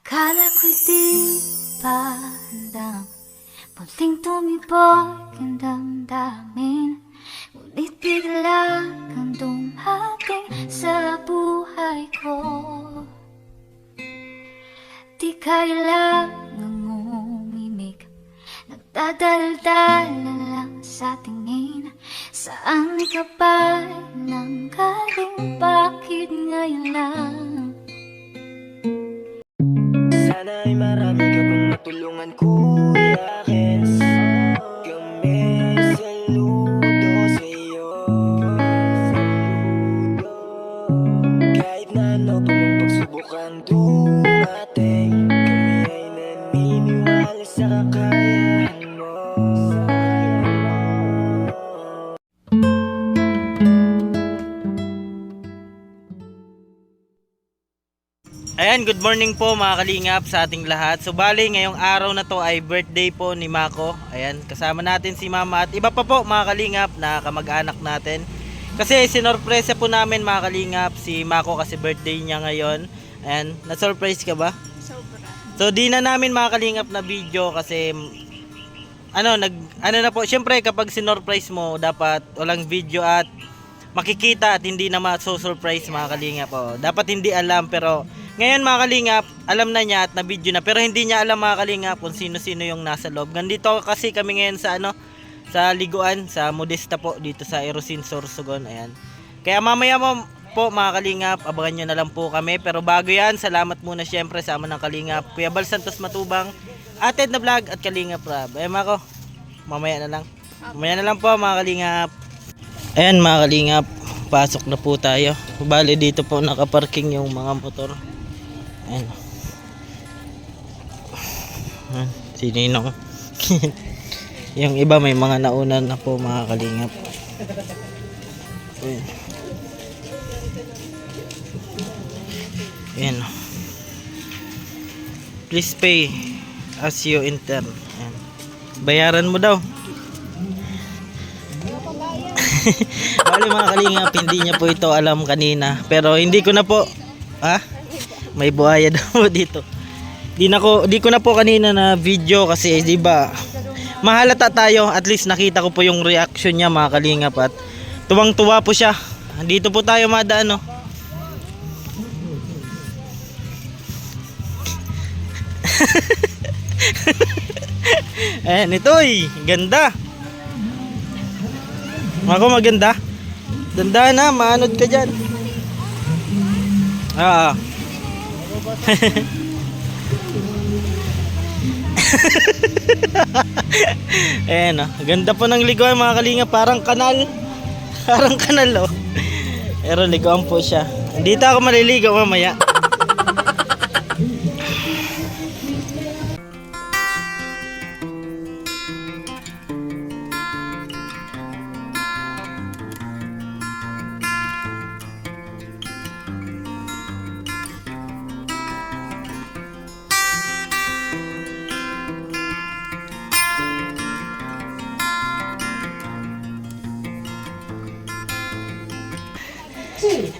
Akala ko'y di pa handang muling tumibok ang damdamin, ngunit bigla kang dumating sa buhay ko. Di kailangang umimik, nagdadaldal na lang sa tingin. Saan ka ba nang galing? Bakit ngayon lang? Sana'y marami ka pang matulungan, Kuya Kes. Kami saludo sa'yo. Kahit na ano pa mong pagsubukang dumating, kami ay naniniwala sa kakayahan mo. Ayan, good morning po mga kalingap sa ating lahat. So bali, ngayong araw na to ay birthday po ni Mako. Ayan, kasama natin si Mama at iba pa po mga kalingap na kamag-anak natin. Kasi sinorpresa po namin mga kalingap si Mako kasi birthday niya ngayon. Ayan, na-surprise ka ba? Sobra. So di na namin mga kalingap na video kasi ano na po, syempre kapag sinorprise mo dapat walang video at makikita at hindi na ma-surprise mga kalingap. Dapat hindi alam, pero ngayon mga kalingap, alam na niya at na-video na, pero hindi niya alam mga kalingap kung sino-sino yung nasa loob. Nandito kasi kami ngayon sa sa liguan, sa Modesta po, dito sa Erosin, Sorsogon. Ayan. Kaya mamaya po mga kalingap, abangan nyo na lang po kami. Pero bago yan, salamat muna syempre sa ama ng kalingap, Kuya Bal Santos Matubang, Ated na Vlog at Kalingap Rab. Ayan Mako, mamaya na lang. Mamaya na lang po mga kalingap. Ayan mga kalingap, pasok na po tayo. Bali dito po nakaparking yung mga motor. Ayan. Si Ninong. Yung iba may mga nauna na po mga kalingap. Ayan. Ayan. Please pay as you enter. Ayan. Bayaran mo daw. Bali mga kalingap, hindi niya po ito alam kanina, pero hindi ko na po may buhaya daw dito. Di ko na po kanina na video kasi di ba mahalata tayo. At least nakita ko po yung reaction niya mga kalingap at tuwang-tuwa po siya. Dito po tayo madaan Ayan, ito ganda. Ako maganda. Dandahan na, maanod ka dyan. Ayan ganda po ng liguan mga kalinga, parang kanal. Parang kanal Pero liguan po siya. Dito ako maliligaw mamaya.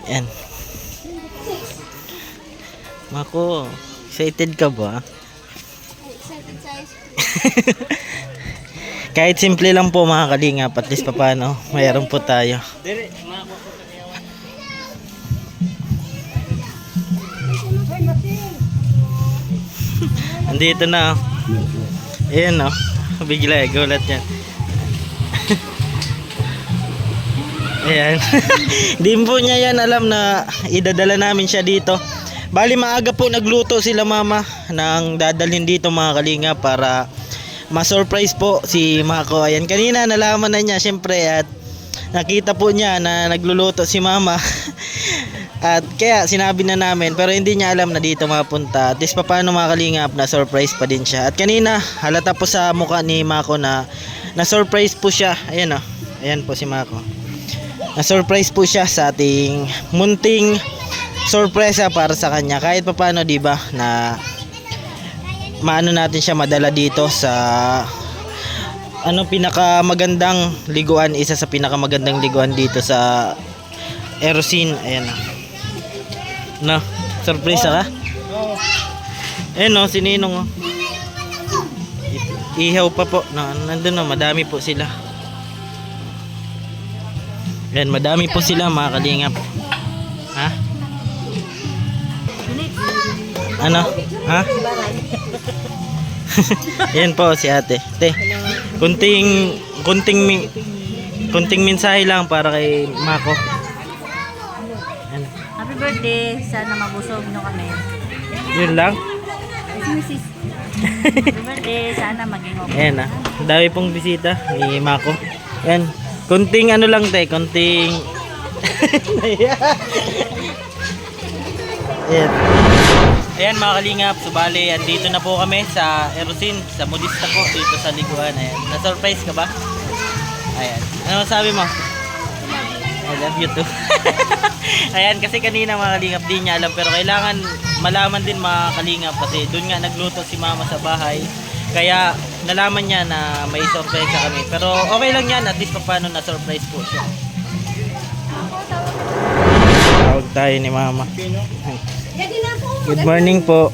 Ayan. Mako, excited ka ba? Excited size. Kahit simple lang po mga kalingap, at least paano, mayroon po tayo. Andito na Ayan bigla gulat yan. Ayan. Di po niya yan alam na idadala namin siya dito. Bali maaga po nagluto sila mama nang dadalhin dito mga kalinga para ma-surprise po si Mako. Ayan, kanina nalaman na niya syempre at nakita po niya na nagluluto si mama. At kaya sinabi na namin, pero hindi niya alam na dito mapunta. At least paano mga kalingap na surprise pa din siya. At kanina halata po sa mukha ni Mako na na-surprise po siya. Ayan ayan po si Mako. Na-surprise po siya sa ating munting sorpresa para sa kanya. Kahit paano, 'di ba, na maano natin siya madala dito sa pinakamagandang liguan, isa sa pinakamagandang liguan dito sa Erosin. Ayan na. Surprise ka? Ayan o, si Ninong o. Ihaw pa po. Nandun na, madami po sila. Ayan, madami po sila mga kalingap. Ha? Ano? Ha? Ayan po si ate. Te, kunting mensahe lang para kay Mako. Ayan. Happy birthday. Sana mabusog nyo kami. Yun lang. Mrs. Happy birthday. Sana maging okay. Ayan ah. Ang dami pong bisita ni Mako. Ayan. Kunting ano lang te, kunting Ayan. Ayan mga kalingap, subali, andito na po kami sa Erosin, sa Modista po, dito sa Liguan. Ayan. Na-surprise ka ba? Ayan. Ano sabi mo? I love you too. Ayan, kasi kanina mga kalingap di niya alam, pero kailangan malaman din mga kalingap kasi doon nga nagluto si mama sa bahay. Kaya nalaman niya na may surprise kami. Pero okay lang yan, at least paano na-surprise po siya. Tawag tayo ni mama. Good morning po.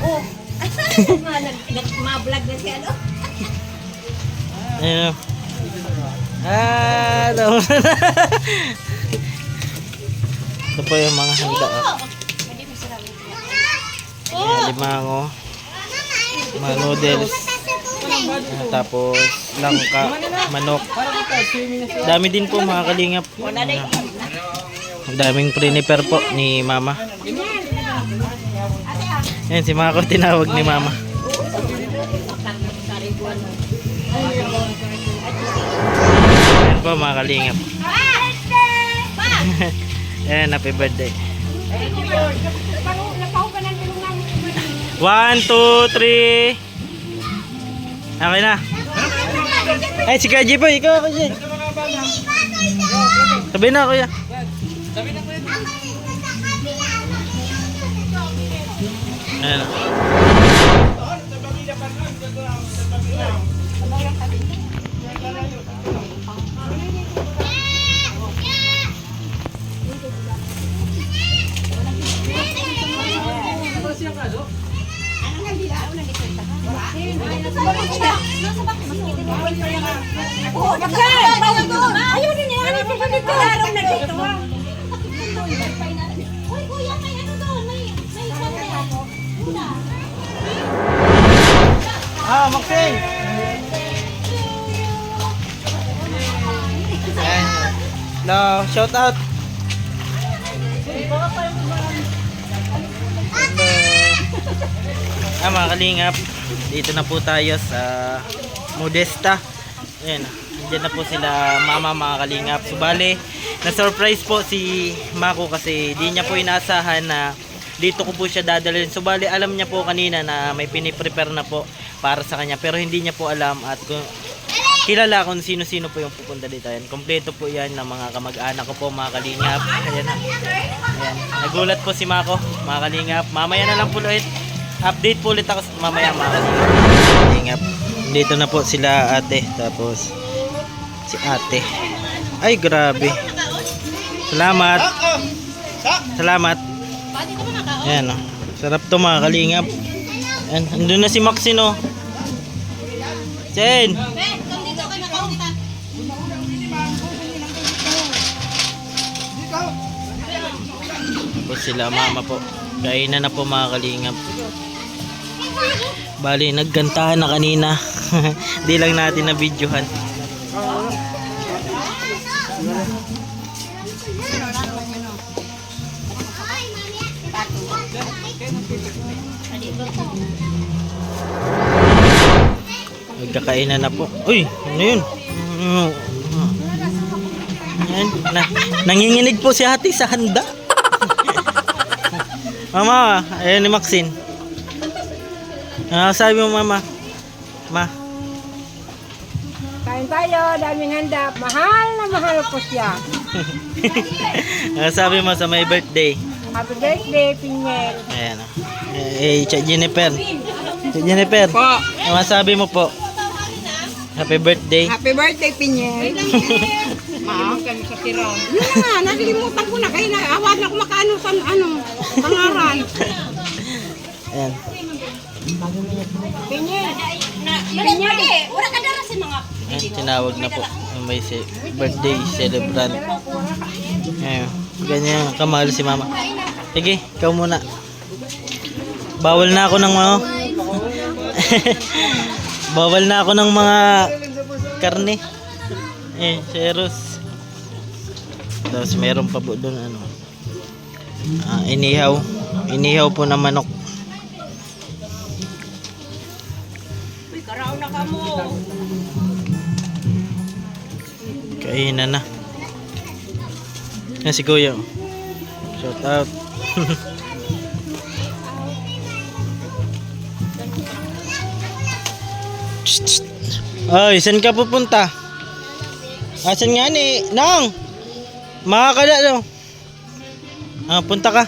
Oh. Ma-vlog na siya, no? Ayun. Hello. Ito po yung mga handa. Limango. Mga noodles. Tapos langka, manok. Dami din po mga kalingap. Ang daming prepare po ni mama. Yan si Mako tinawag ni mama. Yan po mga kalingap. Yan, happy birthday. 1, 2, 3. Okay na. Ay, si Kaji po. Ikaw ako siya. Sabi na kuya. Ayan. Ayaw din yan. Ano pa dito? Araw na dito. Uy, kuya, may ano doon? May Ah, Maxine. Ayan. No, shout out. Mga kalingap, dito na po tayo sa Modesta. Ayan, nandiyan na po sila mama mga kalingap. Subali, na-surprise po si Mako kasi di niya po inaasahan na dito ko po siya dadalhin. Subali, alam niya po kanina na may piniprepare na po para sa kanya, pero hindi niya po alam at kilala kung sino-sino po yung pupunta dito. Ayan, kompleto po yan ng mga kamag-anak ko po mga kalingap. Ayan na. Ayan, nagulat po si Mako mga kalingap. Mamaya na lang po ulit. Update po ulit ako mamaya mga kalingap. Dito na po sila ate. Tapos si ate. Ay grabe. Salamat. Salamat. Ayan o. Sarap to mga kalingap. Ayan, andun na si Maxine o. Chen. Tapos sila mama po. Kainan na po mga kalingap. Bali, nagkantahan na kanina. Di lang natin na videohan. Nagkakainan na po. Uy, ano yun? Yan. Nanginginig po si ate sa handa. Mama, ayun ni Maxine. Sabi mo mama. Ma. Kain tayo, daming handa. Mahal na mahal ko siya. Sabi mo sa may birthday. Happy birthday, Pinyel. Ayan. Tia Jennifer. Tia Jennifer. Po. Sabi mo po. Happy birthday. Happy birthday, Pinyel. Maamag kami sa tiron. Yun na nga, nakalimutan ko na. Kaya awad na ako makaano sa pangaran. Ayan. Wala ka dara sa mga Ayan, tinawag na po. May birthday celebrant. Ayan, ganyan kamahal si mama. Sige, ikaw muna. Bawal na ako ng mga bawal na ako ng mga karne. Seros. Tapos meron pa po doon ano. Inihaw. Inihaw po na manok. Uy, karaw na ka mo. Kainan na. Yan si Kuya. Shout out. Ay, saan ka pupunta? Asan nga ni? Nang! Makakala daw. Punta ka.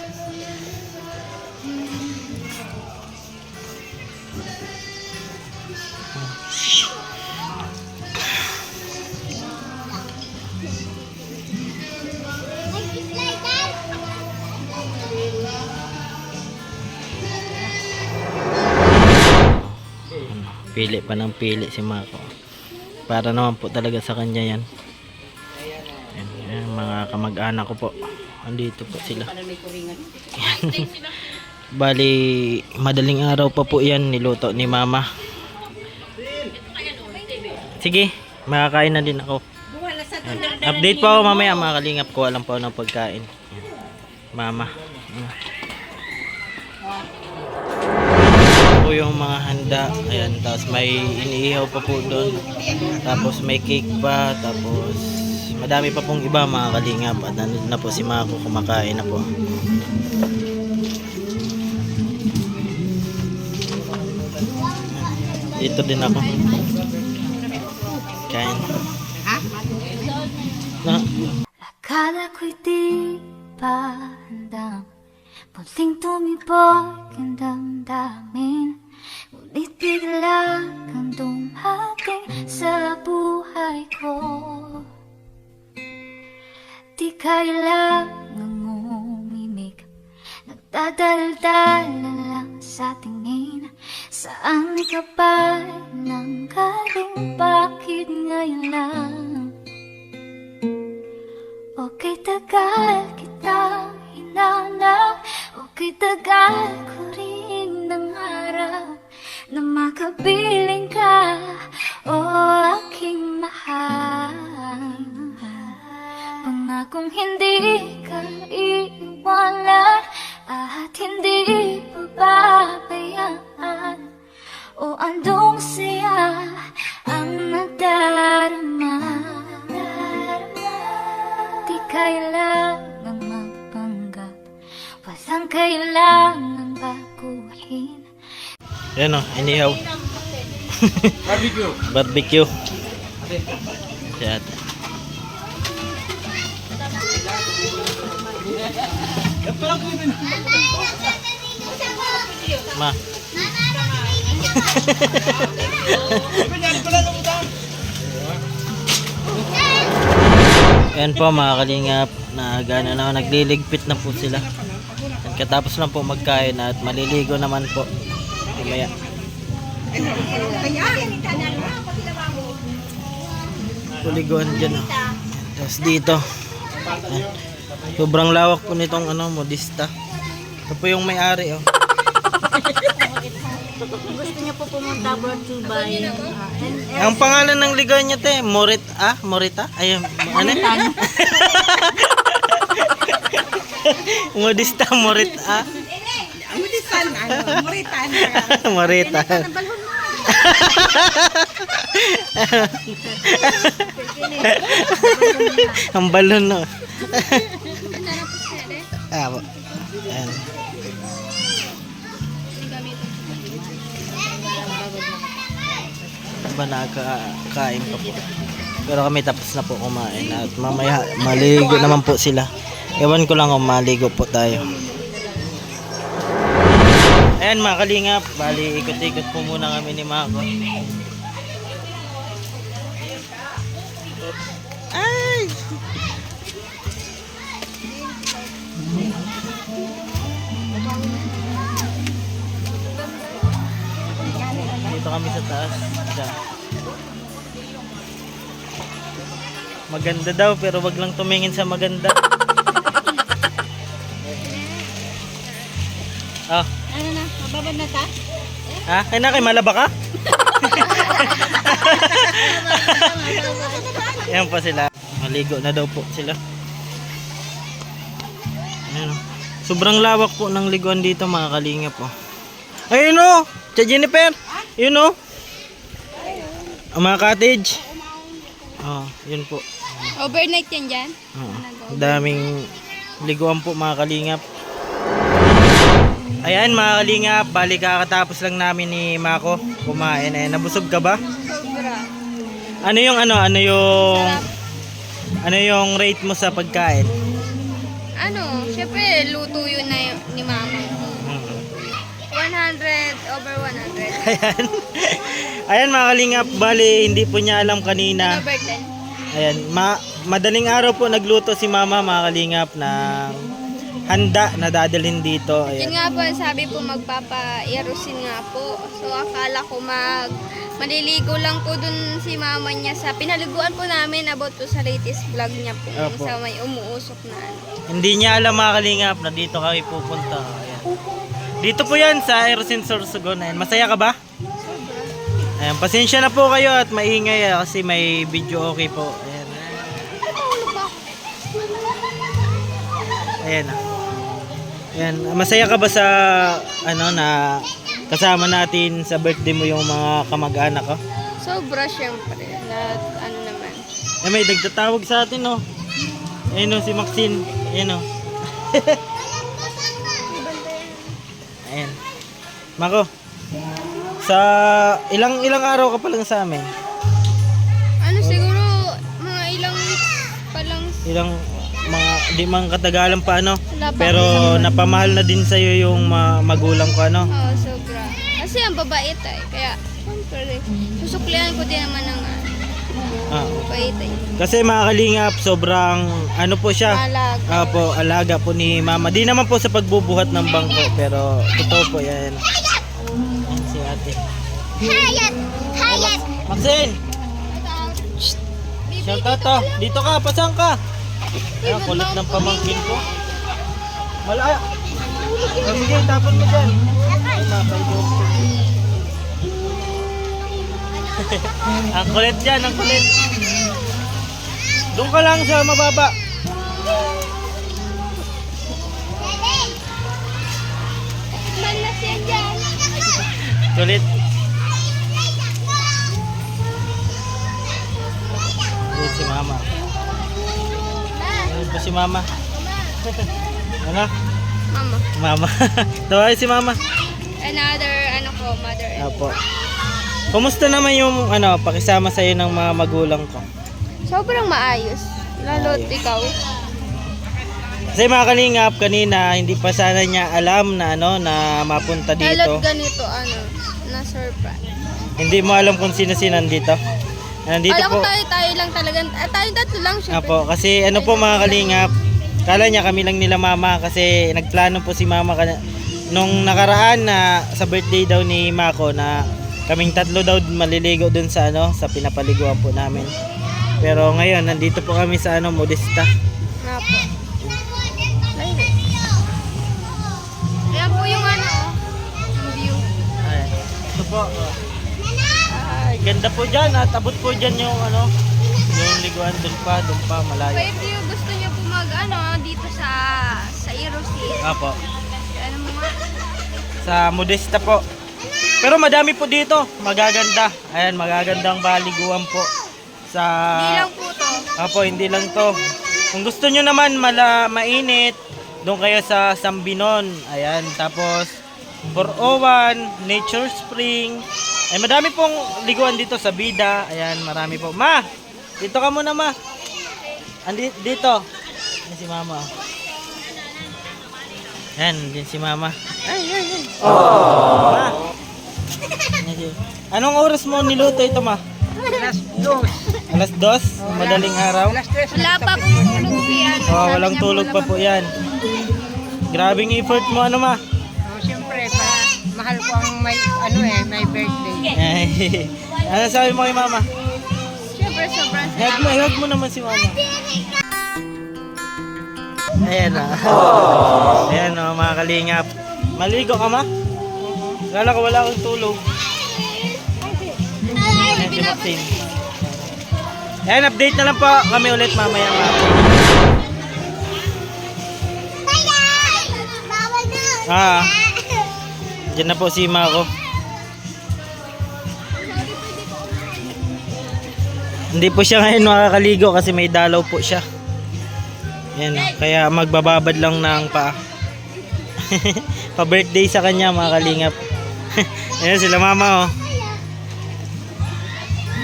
Pili pa ng pili si Mako. Para naman po talaga sa kanya yan. Yan, mga kamag-anak ko po. Andito po sila. Bali, madaling araw pa po yan. Niluto ni Mama. Sige, makakain na din ako. Yan. Update po ako mamaya mga kalingap ko. Alam po ng pagkain. Yan. Mama. Po yung mga handa, ayan, tapos may iniihaw pa po doon, tapos may cake pa, tapos madami pa pong iba mga kalingap, at nandun na po si Mako, kumakain na po. Dito din ako kain na. Akala ko'y di pa handang muling tumibok ang damdamin, ngunit bigla kang dumating sa buhay ko. Di kailangang umimik, nagdadaldal na lang sa tingin. Saan ka ba nanggaling, bakit ngayon lang? Okay, tagal kitang hinanap, okay, tagal ko rin nangarap na makapiling ka, o aking mahal. Pangakong hindi ka iiwanan at hindi pababayaan, o andong siya ang nadarama. Di kailangang magpanggap, walang kailangan baguhin. Yan o, inihaw. Barbecue. Barbecue. Si ate. Ma. Yan po mga kalingap, nagliligpit na po sila. At katapos lang po magkain at maliligo naman po. Mamaya. Puliguan dyan. Tapos dito. Sobrang lawak po nitong modista. Ito po yung may-ari oh. Gusto niya po pumunta abroad to buy Ang pangalan ng ligaw niya te, Morita? Ayun, ano? Modista Morita. Morita. Ang balon no. Ayan. Ba nakakain pa po. Pero kami tapos na po kumain at mamaya maligo naman po sila. Ewan ko lang kung maligo po tayo. Ayan mga kalingap, bali ikot-ikot po muna kami ni Mako. Ay! Dito kami sa taas. Diyan. Maganda daw pero wag lang tumingin sa maganda. Oh, Ano na? Mababad na ta? ha? Kaya na kay malaba ka? Ayan pa sila. Maligo na daw po sila. Ayan. Sobrang lawak po ng liguan dito mga kalingap po. Ayun o! Tia Jennifer! Yun o! Ang mga cottage. Oh, yun po. Overnight yan dyan? Oh, daming liguan po mga kalingap. Ayan mga kalingap, bali kakatapos lang namin ni Mako kumain. Eh, nabusog ka ba? Sobra. Ano yung rate mo sa pagkain? Ano, syempre, luto yun na ni mama. 100 over 100. Ayan. Ayan mga kalingap, bali hindi po niya alam kanina. Over 10. Ayan, madaling araw po nagluto si Mama mga kalingap ng handa na dadalhin dito. Yun Ayan. nga po, sabi po magpapa-erosin nga po. So akala ko maliligo lang po dun si mama niya sa pinaliguan po namin about po sa latest vlog niya po. Opo. Sa may umuusok na ano. Hindi niya alam mga kalingap na dito kami pupunta. Ayan. Dito po yan sa Erosin Sorsogon. Ayan. Masaya ka ba? Ayan, pasensya na po kayo at maingay kasi may video okay po. Ayan. Ayan. Ayan, masaya ka ba sa ano na kasama natin sa birthday mo yung mga kamag-anak ko? Sobra syempre. Lahat ano naman. Eh, may nagtatawag sa atin, no? Ayun, no, si Maxine. Ayun, no. Ayan. Mako, sa ilang araw ka pa lang sa amin? Ano siguro mga ilang weeks pa lang. Ilang mga di man katagalan pa ano, Wala pa. pero napamahal na din sa iyo yung magulang ko ano. Oo, sobra. Kasi ang babait ay. Kaya, syempre, susuklihan ko din naman ng babait ay. Kasi mga kalingap, sobrang ano po siya. Alaga. Po, alaga po ni Mama. Di naman po sa pagbubuhat ng bangko, pero totoo po yan. Yan si ate. Maxine! Shout out to. Dito ka, pasang ka. Ay, kulit ng pamangkin ko. Malaya. Oh, sige, tapon mo dyan. Ay, napay-joke. Ang kulit dyan, ang kulit. Doon ka lang sa mababa. Malas yan dyan. Kulit. Kulit si Mama. Kulit po si Mama. Ano? Mama. Mama. Tawag si Mama. Another, ano ko, mother. Apo. Kumusta naman yung pakisama sa iyo ng mga magulang ko? Sobrang maayos. Lalo't Maayos. ikaw. Kasi mga kalingap, kanina hindi pa sana niya alam na na mapunta dito. Lalo't ganito, na surprise. Hindi mo alam kung sino-sino nandito. Nandito Alam ko po. tayo lang talaga. Tayo tatlo lang, syempre. Apo, kasi po mga kalingap, kala niya kami lang nila Mama kasi nagplano po si Mama nung nakaraan na sa birthday daw ni Mako na kaming tatlo daw maliligo dun sa sa pinapaliguan po namin. Pero ngayon nandito po kami sa Modesta. Nga po. Ayan po yung yung view. Ayan. Ito po. Ay, ganda po dyan at abot po dyan yung yung liguan dun pa malayo. So if you gusto niyo po dito sa Erosin. Apo. Ano mo nga? Sa Modesta po. Pero madami po dito, magaganda. Ayan, magagandang baliguan po. Sa Hindi lang po to. Apo, hindi lang to. Kung gusto nyo naman mainit, doon kayo sa Sambinon. Ayan, tapos 401, Nature Spring. Ay, madami pong liguan dito sa Bida. Ayan, marami po. Ma, dito ka muna, Ma. Dito. Ayan si Mama. Ayan, din si Mama. Ay. Ma. Anong oras mo niluto ito, Ma? Alas 2? Madaling araw? Wala pa pong tulog si Walang tulog pa po yan. Grabing effort mo, Ma? Siyempre, mahal ko ang may, may birthday. Ay. Ano sabi mo kay mama? Siyempre, sobrang Hug mo naman si mama. Ayan o. Ayan o, mga kalingap. Maligo ka ma? Kala ko wala akong tulog. Ayan si Maxine. Ayan, update na lang po kami ulit mamaya. Diyan na po si Mako. Hindi po siya ngayon makakaligo kasi may dalaw po siya. Yan, kaya magbababad lang ng paa. Pa-birthday sa kanya mga kalingap. Ayan sila mama oh.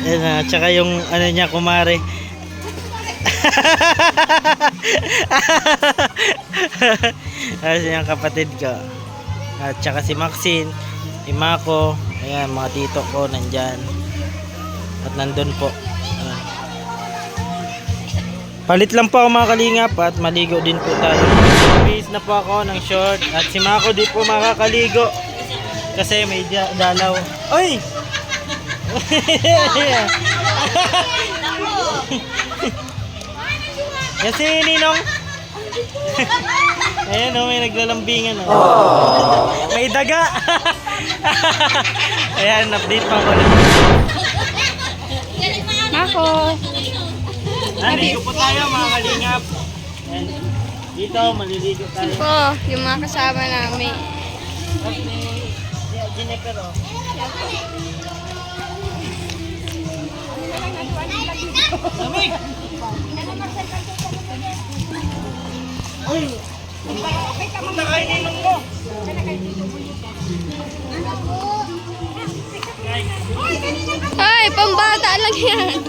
Ayan, tsaka yung ano niya kumare. Kasi yung kapatid ko. At tsaka si Maxine, si Mako, ayan mga tito ko nandyan. At nandun po. Ayan. Palit lang po ako mga kalingap at maligo din po tayo. Base na po ako ng short at si Mako di po makakaligo kasi may dalaw. Oy! Yan si Ninong. Ayan o, may naglalambingan o. May daga. Ayan, update pa ko lang. Mako. Naligo po tayo mga kalingap. Ayan. Dito, maliligo tayo. Po, yung mga kasama namin. Jennifer o. Lamig! Uy! Punta kayo ninong mo! Ay, pambata lang yan.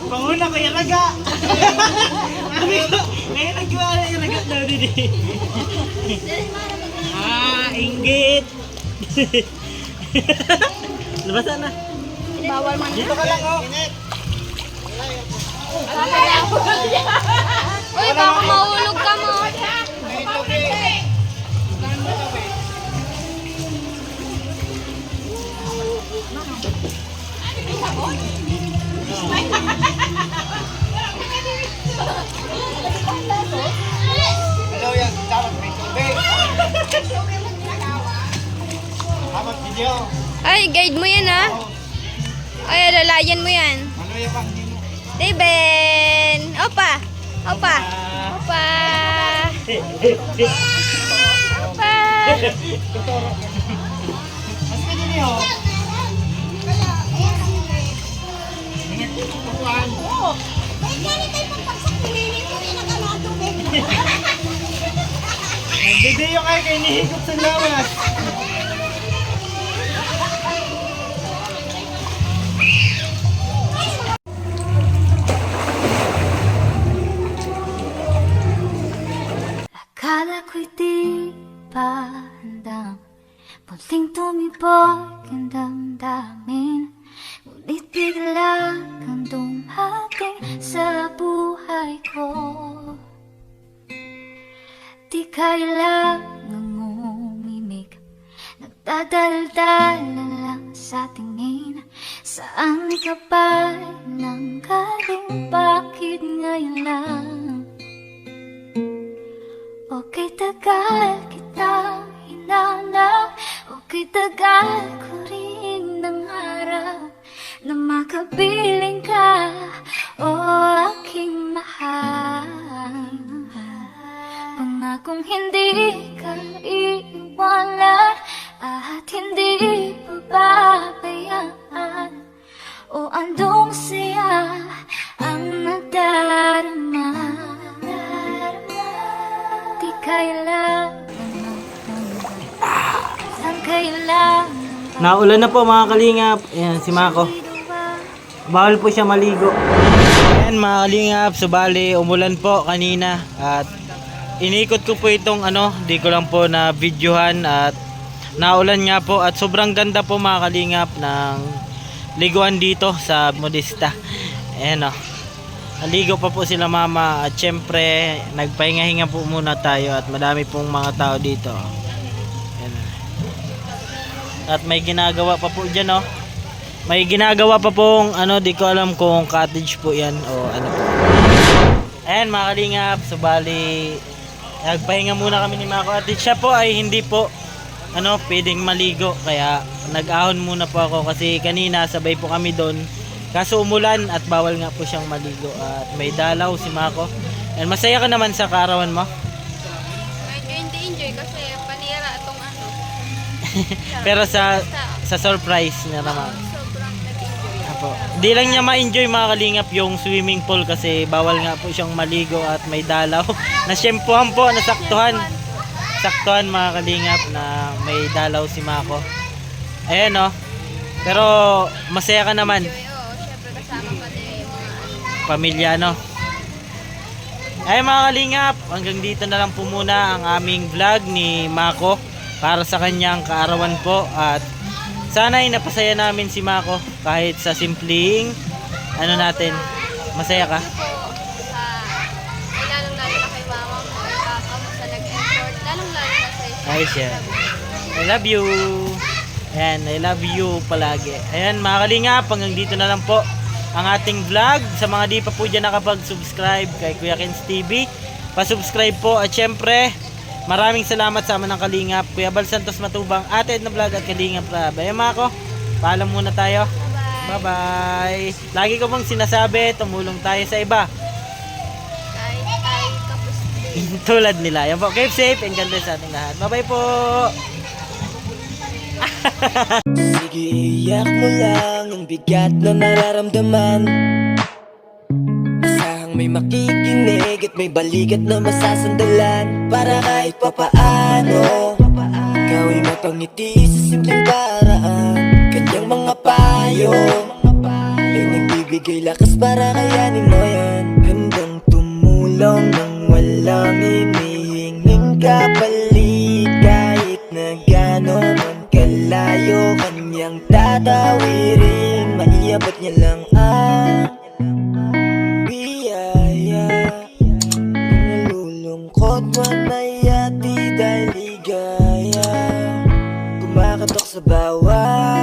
Panguna ko yung raga! Sabi ko, ngayon nagkiwala yung raga daw din eh. Inggit! Labasa na. Bawal man. Dito ka lang oh. Uy, baka mahulog ka mo. Hello yan, dapat may tubig. Hamat video. Ay, guide mo yan ha. Ay, lalayan mo yan. Ano yung pang dino? Steven! Opa! Opa! Opa! Opa! Mas pwede niyo. Nagbibiyo kayo kay nihigop sa lawas. Akala ko'y di pa handang muling tumibok ang damdamin. Ngunit bigla kang dumating sa buhay ko. Di kailangang umimik, nagdadaldal na lang sa tingin. Saan ka ba nang galing? Bakit ngayon lang? Okay, tagal kitang hinanap. Okay, tagal ko rin nangarap na makapiling ka, o aking mahal. Pangakong hindi ka iiwanan at hindi pababayaan. O andong saya ang nadarama. Di kailangan ang kailangan. Naulan na po mga kalingap. Ayan si Mako. Bawal po siya maligo. Ayan mga kalingap, subali umulan po kanina at inikot ko po itong di ko lang po na videohan at naulan nga po at sobrang ganda po mga kalingap ng liguan dito sa Modista. Ayan o. Naligo pa po sila mama at syempre nagpahinga-hinga po muna tayo at madami pong mga tao dito. Ayan. At may ginagawa pa po dyan, oh. May ginagawa pa pong ano, di ko alam kung cottage po yan o ano po. Ayan mga kalingap, so bali nagpahinga muna kami ni Mako at siya po ay hindi po ano, pwedeng maligo kaya nag-ahon muna po ako kasi kanina sabay po kami doon. Kaso umulan at bawal nga po siyang maligo at may dalaw si Mako. And masaya ka naman sa kaarawan mo? Medyo hindi enjoy kasi panira itong ano. Pero sa surprise na naman. Sobrang nag-enjoy. Apo. Di lang niya ma-enjoy mga kalingap yung swimming pool kasi bawal nga po siyang maligo at may dalaw. Nasyempuhan po, nasaktuhan. Saktuhan mga kalingap na may dalaw si Mako. Ayan oh. Pero masaya ka naman. Oo, syempre kasama pati yung mga ano. Pamilya no. Ay mga kalingap, hanggang dito na lang po muna ang aming vlog ni Mako para sa kanyang kaarawan po at sana ay napasaya namin si Mako kahit sa simpleng ano natin, masaya ka? Sa lalong-lalo na kay mama mo, kay papa mo sa nag-effort, lalong-lalo na sa isa. Ay siya. I love you. Ayan, I love you palagi. Ayan mga kalingap, hanggang dito na lang po ang ating vlog. Sa mga di pa po dyan nakapag-subscribe kay Kuya Ken's TV, pa-subscribe po at syempre maraming salamat sa amin ng Kalingap, Kuya Bal Santos Matubang, Ate Edna Vlog at Kalingap Rab. Ayan mga ko, paalam muna tayo. Bye-bye. Lagi ko pong sinasabi, tumulong tayo sa iba. Kahit tayo kapos din. Tulad nila. Ayan po, keep safe and God bless sa ating lahat. Bye-bye po. Sige, iyak mo lang ang bigat na nararamdaman. Asahang may makikinig at may balikat na masasandalan. Para kahit papaano ikaw ay mapangiti sa simpleng paraan. Kanyang mga payo ay nagbibigay lakas para kayanin mo yan. Handang tumulong nang walang hinihinging kapalit. Kahit na gano'n man kalayo kanyang tatawirin, maiabot niya lang ang biyaya. Nalulungkot man ay ati dahil ligaya, kumakatok sa bawat